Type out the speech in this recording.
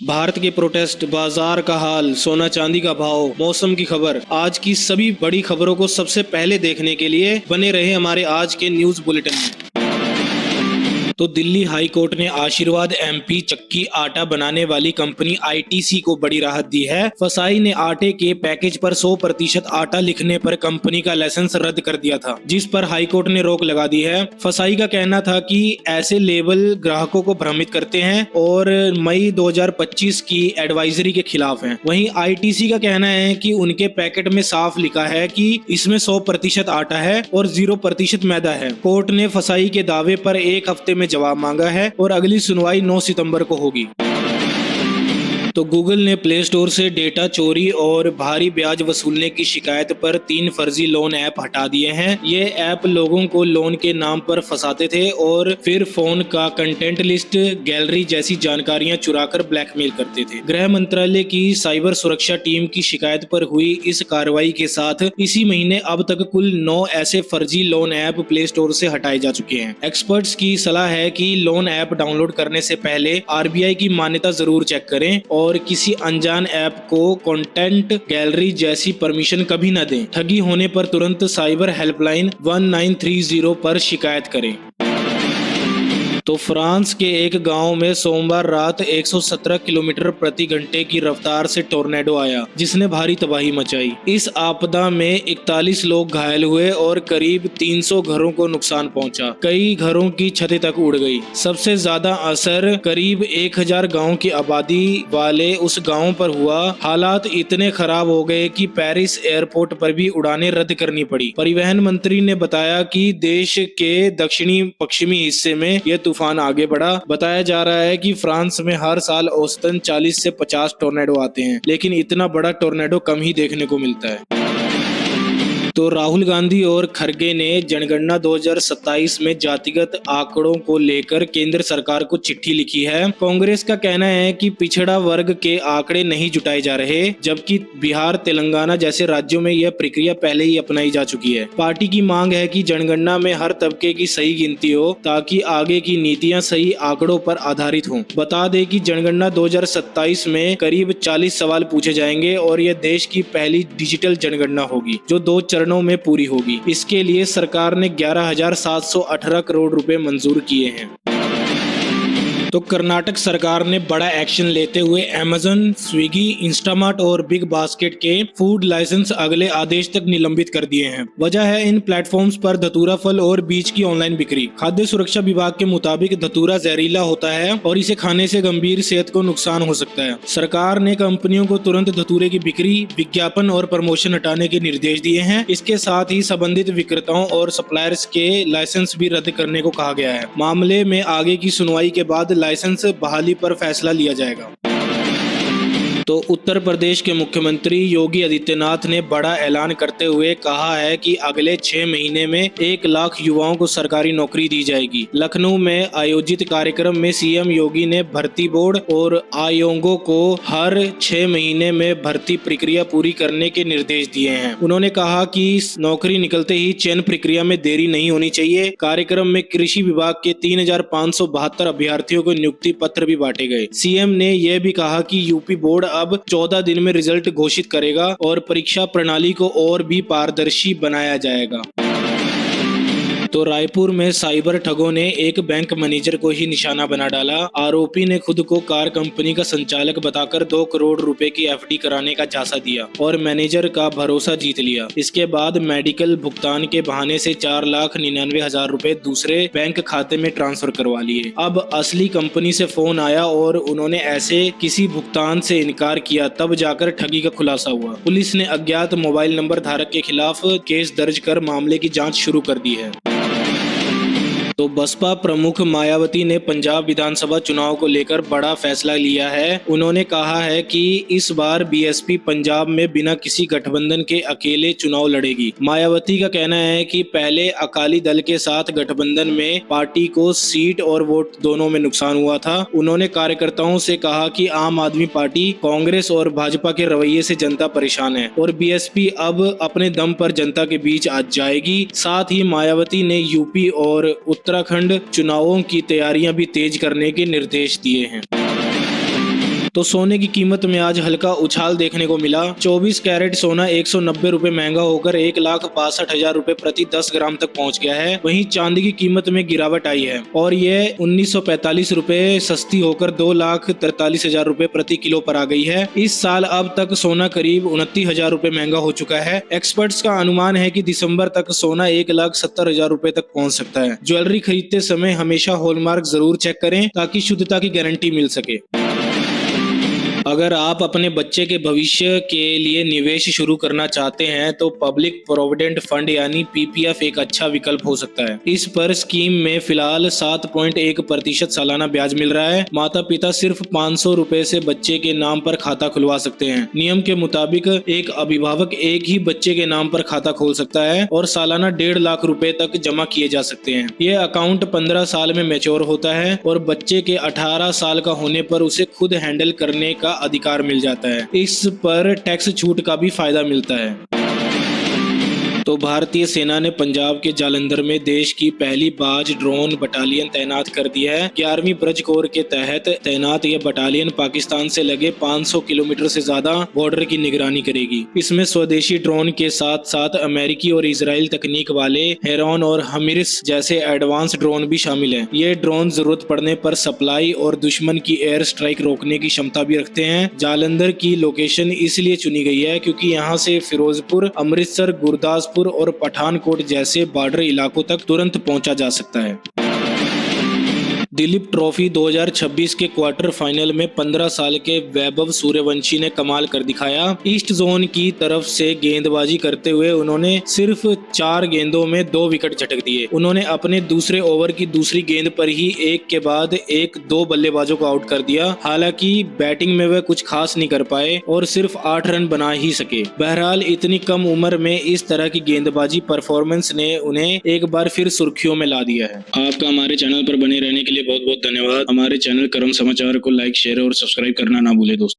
भारत के प्रोटेस्ट, बाजार का हाल, सोना चांदी का भाव, मौसम की खबर, आज की सभी बड़ी खबरों को सबसे पहले देखने के लिए बने रहे हमारे आज के न्यूज बुलेटिन में। तो दिल्ली हाई कोर्ट ने आशीर्वाद एमपी चक्की आटा बनाने वाली कंपनी आईटीसी को बड़ी राहत दी है। फसाई ने आटे के पैकेज पर 100% आटा लिखने पर कंपनी का लाइसेंस रद्द कर दिया था, जिस पर हाई कोर्ट ने रोक लगा दी है। फसाई का कहना था कि ऐसे लेबल ग्राहकों को भ्रमित करते हैं और मई 2025 की एडवाइजरी के खिलाफ हैं। वहीं आईटीसी का कहना है कि उनके पैकेट में साफ लिखा है कि इसमें 100% आटा है और 0% मैदा है। कोर्ट ने फसाई के दावे पर एक हफ्ते में जवाब मांगा है और अगली सुनवाई 9 सितंबर को होगी। तो गूगल ने प्ले स्टोर से डेटा चोरी और भारी ब्याज वसूलने की शिकायत पर 3 फर्जी लोन ऐप हटा दिए हैं। ये ऐप लोगों को लोन के नाम पर फंसाते थे और फिर फोन का कंटेंट लिस्ट, गैलरी जैसी जानकारियां चुराकर ब्लैकमेल करते थे। गृह मंत्रालय की साइबर सुरक्षा टीम की शिकायत पर हुई इस कार्रवाई के साथ इसी महीने अब तक कुल 9 ऐसे फर्जी लोन ऐप प्ले स्टोर से हटाए जा चुके हैं। एक्सपर्ट्स की सलाह है कि लोन ऐप डाउनलोड करने से पहले आरबीआई की मान्यता जरूर चेक करें और किसी अनजान ऐप को कंटेंट गैलरी जैसी परमिशन कभी न दें। ठगी होने पर तुरंत साइबर हेल्पलाइन 1930 पर शिकायत करें। तो फ्रांस के एक गांव में सोमवार रात 117 किलोमीटर प्रति घंटे की रफ्तार से टोर्नेडो आया, जिसने भारी तबाही मचाई। इस आपदा में 41 लोग घायल हुए और करीब 300 घरों को नुकसान पहुंचा। कई घरों की छतें तक उड़ गई। सबसे ज्यादा असर करीब 1000 गांव की आबादी वाले उस गांव पर हुआ। हालात इतने खराब हो गए कि पेरिस एयरपोर्ट पर भी उड़ानें रद्द करनी पड़ी। परिवहन मंत्री ने बताया कि देश के दक्षिणी पश्चिमी हिस्से में यह तूफान आगे बढ़ा। बताया जा रहा है कि फ्रांस में हर साल औसतन 40 से 50 टोर्नेडो आते हैं, लेकिन इतना बड़ा टोर्नेडो कम ही देखने को मिलता है। तो राहुल गांधी और खड़गे ने जनगणना 2027 में जातिगत आंकड़ों को लेकर केंद्र सरकार को चिट्ठी लिखी है। कांग्रेस का कहना है कि पिछड़ा वर्ग के आंकड़े नहीं जुटाए जा रहे, जबकि बिहार, तेलंगाना जैसे राज्यों में यह प्रक्रिया पहले ही अपनाई जा चुकी है। पार्टी की मांग है कि जनगणना में हर तबके की सही गिनती हो, ताकि आगे की नीतियां सही आंकड़ों पर आधारित हों। बता दें कि जनगणना 2027 में करीब 40 सवाल पूछे जाएंगे और यह देश की पहली डिजिटल जनगणना होगी, जो 2 चरणों में पूरी होगी। इसके लिए सरकार ने 11,718 करोड़ रुपए मंजूर किए हैं। तो कर्नाटक सरकार ने बड़ा एक्शन लेते हुए अमेज़न, स्विगी, इंस्टामार्ट और बिग बास्केट के फूड लाइसेंस अगले आदेश तक निलंबित कर दिए हैं। वजह है इन प्लेटफॉर्म्स पर धतूरा फल और बीज की ऑनलाइन बिक्री। खाद्य सुरक्षा विभाग के मुताबिक धतूरा जहरीला होता है और इसे खाने से गंभीर सेहत को नुकसान हो सकता है। सरकार ने कंपनियों को तुरंत धतूरे की बिक्री, विज्ञापन और प्रमोशन हटाने के निर्देश दिए हैं। इसके साथ ही संबंधित विक्रेताओं और सप्लायर्स के लाइसेंस भी रद्द करने को कहा गया है। मामले में आगे की सुनवाई के बाद लाइसेंस बहाली पर फैसला लिया जाएगा। तो उत्तर प्रदेश के मुख्यमंत्री योगी आदित्यनाथ ने बड़ा ऐलान करते हुए कहा है कि अगले 6 महीने में 1 लाख युवाओं को सरकारी नौकरी दी जाएगी। लखनऊ में आयोजित कार्यक्रम में सीएम योगी ने भर्ती बोर्ड और आयोगों को हर 6 महीने में भर्ती प्रक्रिया पूरी करने के निर्देश दिए हैं। उन्होंने कहा कि नौकरी निकलते ही चयन प्रक्रिया में देरी नहीं होनी चाहिए। कार्यक्रम में कृषि विभाग के 3572 अभ्यर्थियों को नियुक्ति पत्र भी बांटे गए। सीएम ने यह भी कहा कि यूपी बोर्ड अब 14 दिन में रिजल्ट घोषित करेगा और परीक्षा प्रणाली को और भी पारदर्शी बनाया जाएगा। तो रायपुर में साइबर ठगों ने एक बैंक मैनेजर को ही निशाना बना डाला। आरोपी ने खुद को कार कंपनी का संचालक बताकर 2 करोड़ रुपए की एफडी कराने का झांसा दिया और मैनेजर का भरोसा जीत लिया। इसके बाद मेडिकल भुगतान के बहाने से 4,99,000 रुपए दूसरे बैंक खाते में ट्रांसफर करवा लिए। अब असली कंपनी से फोन आया और उन्होंने ऐसे किसी भुगतान से इनकार किया, तब जाकर ठगी का खुलासा हुआ। पुलिस ने अज्ञात मोबाइल नंबर धारक के खिलाफ केस दर्ज कर मामले की जाँच शुरू कर दी है। तो बसपा प्रमुख मायावती ने पंजाब विधानसभा चुनाव को लेकर बड़ा फैसला लिया है। उन्होंने कहा है कि इस बार बीएसपी पंजाब में बिना किसी गठबंधन के अकेले चुनाव लड़ेगी। मायावती का कहना है कि पहले अकाली दल के साथ गठबंधन में पार्टी को सीट और वोट दोनों में नुकसान हुआ था। उन्होंने कार्यकर्ताओं से कहा कि आम आदमी पार्टी, कांग्रेस और भाजपा के रवैये से जनता परेशान है और बीएसपी अब अपने दम पर जनता के बीच आ जाएगी। साथ ही मायावती ने यूपी और उत्तराखंड चुनावों की तैयारियां भी तेज करने के निर्देश दिए हैं। तो सोने की कीमत में आज हल्का उछाल देखने को मिला। 24 कैरेट सोना 190 रुपए महंगा होकर 1,62,000 रुपए प्रति 10 ग्राम तक पहुंच गया है। वहीं चांदी की कीमत में गिरावट आई है और यह 1945 रुपए सस्ती होकर 2,43,000 रुपए प्रति किलो पर आ गई है। इस साल अब तक सोना करीब 29,000 रुपए महंगा हो चुका है। एक्सपर्ट्स का अनुमान है कि दिसंबर तक सोना 1,70,000 रुपए तक पहुंच सकता है। ज्वेलरी खरीदते समय हमेशा हॉलमार्क जरूर चेक करें ताकि शुद्धता की गारंटी मिल सके। अगर आप अपने बच्चे के भविष्य के लिए निवेश शुरू करना चाहते हैं तो पब्लिक प्रोविडेंट फंड यानी पीपीएफ एक अच्छा विकल्प हो सकता है। इस पर स्कीम में फिलहाल 7.1% सालाना ब्याज मिल रहा है। माता पिता सिर्फ 500 रुपए से बच्चे के नाम पर खाता खुलवा सकते हैं। नियम के मुताबिक एक अभिभावक एक ही बच्चे के नाम पर खाता खोल सकता है और सालाना 1.5 लाख रुपए तक जमा किए जा सकते हैं। यह अकाउंट 15 साल में मैच्योर होता है और बच्चे के 18 साल का होने पर उसे खुद हैंडल करने का अधिकार मिल जाता है। इस पर टैक्स छूट का भी फायदा मिलता है। तो भारतीय सेना ने पंजाब के जालंधर में देश की पहली बाज ड्रोन बटालियन तैनात कर दी है। 11वीं ब्रज कोर के तहत तैनात यह बटालियन पाकिस्तान से लगे 500 किलोमीटर से ज्यादा बॉर्डर की निगरानी करेगी। इसमें स्वदेशी ड्रोन के साथ साथ अमेरिकी और इजराइल तकनीक वाले हेरॉन और हमिरस जैसे एडवांस ड्रोन भी शामिल हैं। ये ड्रोन जरूरत पड़ने पर सप्लाई और दुश्मन की एयर स्ट्राइक रोकने की क्षमता भी रखते हैं। जालंधर की लोकेशन इसलिए चुनी गई है क्योंकि यहाँ से फिरोजपुर, अमृतसर, गुरदासपुर और पठानकोट जैसे बॉर्डर इलाकों तक तुरंत पहुंचा जा सकता है। दिलीप ट्रॉफी 2026 के क्वार्टर फाइनल में 15 साल के वैभव सूर्यवंशी ने कमाल कर दिखाया। ईस्ट जोन की तरफ से गेंदबाजी करते हुए उन्होंने सिर्फ 4 गेंदों में 2 विकेट झटक दिए। उन्होंने अपने दूसरे ओवर की दूसरी गेंद पर ही एक के बाद एक 2 बल्लेबाजों को आउट कर दिया। हालांकि बैटिंग में वह कुछ खास नहीं कर पाए और सिर्फ 8 रन बना ही सके। बहरहाल इतनी कम उम्र में इस तरह की गेंदबाजी परफॉर्मेंस ने उन्हें एक बार फिर सुर्खियों में ला दिया है। आपका हमारे चैनल पर बने रहने के लिए बहुत बहुत धन्यवाद। हमारे चैनल कर्म समाचार को लाइक, शेयर और सब्सक्राइब करना ना भूले दोस्तों।